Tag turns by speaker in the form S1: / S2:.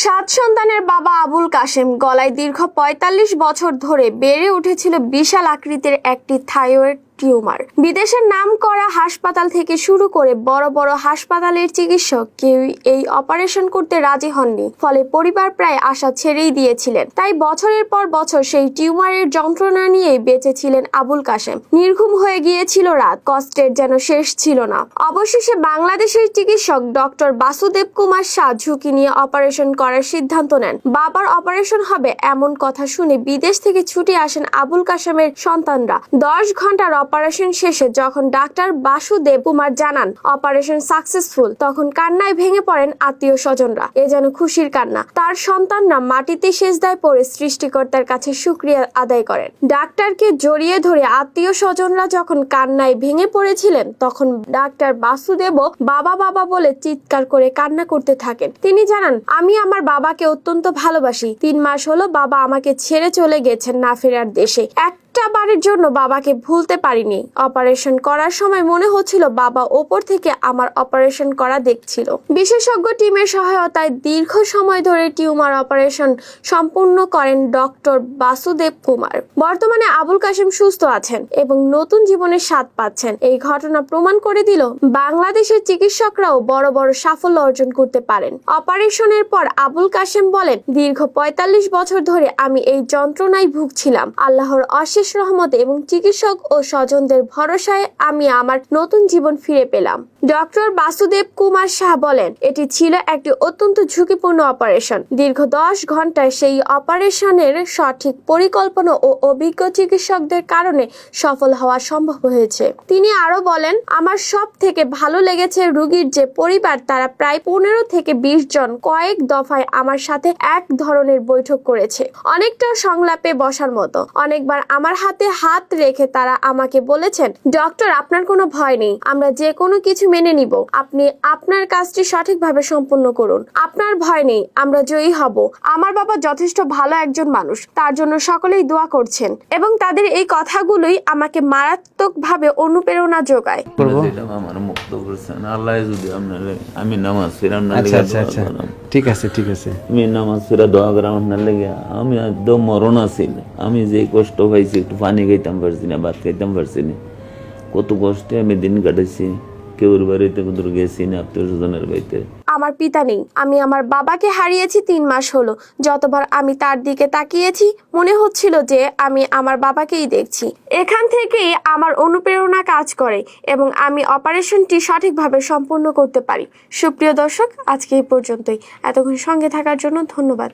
S1: সাত সন্তানের বাবা আবুল কাশেম গলায় দীর্ঘ ৪৫ বছর ধরে বেড়ে উঠেছিল বিশাল আকৃতির একটি থাইরয়েড টিউমার। বিদেশের নামকরা হাসপাতাল থেকে শুরু করে বড় বড় হাসপাতালের চিকিৎসক কেউই এই অপারেশন করতে রাজি হননি। ফলে পরিবার প্রায় আশা ছেড়েই দিয়েছিলেন। তাই বছরের পর বছর সেই টিউমারের যন্ত্রণা নিয়েই বেঁচেছিলেন আবুল কাশেম। নির্ঘুম হয়ে গিয়েছিল রাত, কষ্টের যেন শেষ ছিল না। অবশেষে বাংলাদেশের চিকিৎসক ডক্টর বাসুদেব কুমার শাহ ঝুঁকি নিয়ে অপারেশন করার সিদ্ধান্ত নেন। বাবার অপারেশন হবে এমন কথা শুনে বিদেশ থেকে ছুটে আসেন আবুল কাশেমের সন্তানরা। 10 ঘন্টার অপারেশন শেষে যখন ডাক্তার বাসুদেব কুমার জানান অপারেশন সাকসেসফুল, তখন কান্নায় ভেঙে পড়েন আত্মীয় স্বজনরা। এ যেন খুশির কান্না। তার সন্তানরা মাটিতে সেজদায় পড়ে সৃষ্টিকর্তার কাছে শুকরিয়া আদায় করেন। ডাক্তারকে জড়িয়ে ধরে আত্মীয় স্বজনরা যখন কান্নায় ভেঙে পড়েছিলেন, তখন ডাক্তার বাসুদেবও বাবা বাবা বলে চিৎকার করে কান্না করতে থাকেন। তিনি জানান, আমি আমার বাবাকে অত্যন্ত ভালোবাসি। 3 মাস হলো বাবা আমাকে ছেড়ে চলে গেছেন না ফেরার দেশে। একটা বারের জন্য বাবাকে ভুলতে পারিনি। অপারেশন করার সময় মনে হচ্ছিল বাবা ওপর থেকে আমার অপারেশন করা দেখছিল। বিশেষজ্ঞ টিমের সহায়তায় দীর্ঘ সময় ধরে টিউমার অপারেশন সম্পূর্ণ করেন ডক্টর বাসুদেব কুমার। বর্তমানে আবুল কাশেম সুস্থ আছেন এবং নতুন জীবনের স্বাদ পাচ্ছেন। এই ঘটনা প্রমাণ করে দিল বাংলাদেশের চিকিৎসকরাও বড় বড় সাফল্য অর্জন করতে পারেন। অপারেশনের পর আবুল কাশেম বলেন, দীর্ঘ ৪৫ বছর ধরে আমি এই যন্ত্রণায় ভুগছিলাম। আল্লাহর অশেষ রহমতে এবং চিকিৎসক ও স্বজনদের ভরসায় আমি আমার নতুন জীবন ফিরে পেলাম। ডক্টর বাসুদেব কুমার শাহ বলেন, এটি ছিল একটি অত্যন্ত ঝুঁকিপূর্ণ অপারেশন। দীর্ঘ 10 ঘন্টায় সেই অপারেশনের সঠিক পরিকল্পনা ও অভিজ্ঞ চিকিৎসকদের কারণে সফল হওয়া সম্ভব হয়েছে। তিনি আরো বলেন, আমার সব থেকে ভালো লেগেছে রোগীর যে পরিবার, তারা প্রায় 15 থেকে 20 জন কয়েক দফায় আমার সাথে এক ধরনের বৈঠক করেছে, অনেকটা সংলাপে বসার মতো। অনেকবার আমার হাতে হাত রেখে তারা আমাকে বলেছেন, ডক্টর আপনার কোনো ভয় নেই, আমরা যে কোনো কিছু মেনে নিব। আপনি আপনার কাজটি সঠিকভাবে সম্পূর্ণ করুন, আপনার ভয় নেই, আমরা জয়ী হব। আমার বাবা যথেষ্ট ভালো একজন মানুষ, তার জন্য সকলেই দোয়া করছেন এবং তাদের এই কথাগুলোই আমাকে মারাত্মকভাবে অনুপ্রেরণা যোগায়।
S2: আমার মুক্ত করছেন আল্লাহ। যদি আপনারা আমি নামাজ ফিরাম না,
S3: আচ্ছা ঠিক আছে
S2: আমি নামাজ ফিরা দোয়া করাম আপনার লেগে। আমি একদম মরণ আছিল। আমি যে কষ্ট পাইছি, একটু পানি খাইতাম পারছি না, ভাত খাইতাম পারছি না, কত কষ্টে আমি দিন কাটাইছি। কেউর বাড়িতে কোথাও গেছি না, আত্মীয় স্বজনের বাড়িতে।
S1: আমার পিতা নেই, আমি আমার বাবাকে হারিয়েছি 3 মাস হলো। যতবার আমি তার দিকে তাকিয়েছি মনে হচ্ছিল যে আমি আমার বাবাকেই দেখছি। এখান থেকেই আমার অনুপ্রেরণা কাজ করে এবং আমি অপারেশনটি সঠিকভাবে সম্পূর্ণ করতে পারি। সুপ্রিয় দর্শক, আজকে এই পর্যন্তই। এতক্ষণ সঙ্গে থাকার জন্য ধন্যবাদ।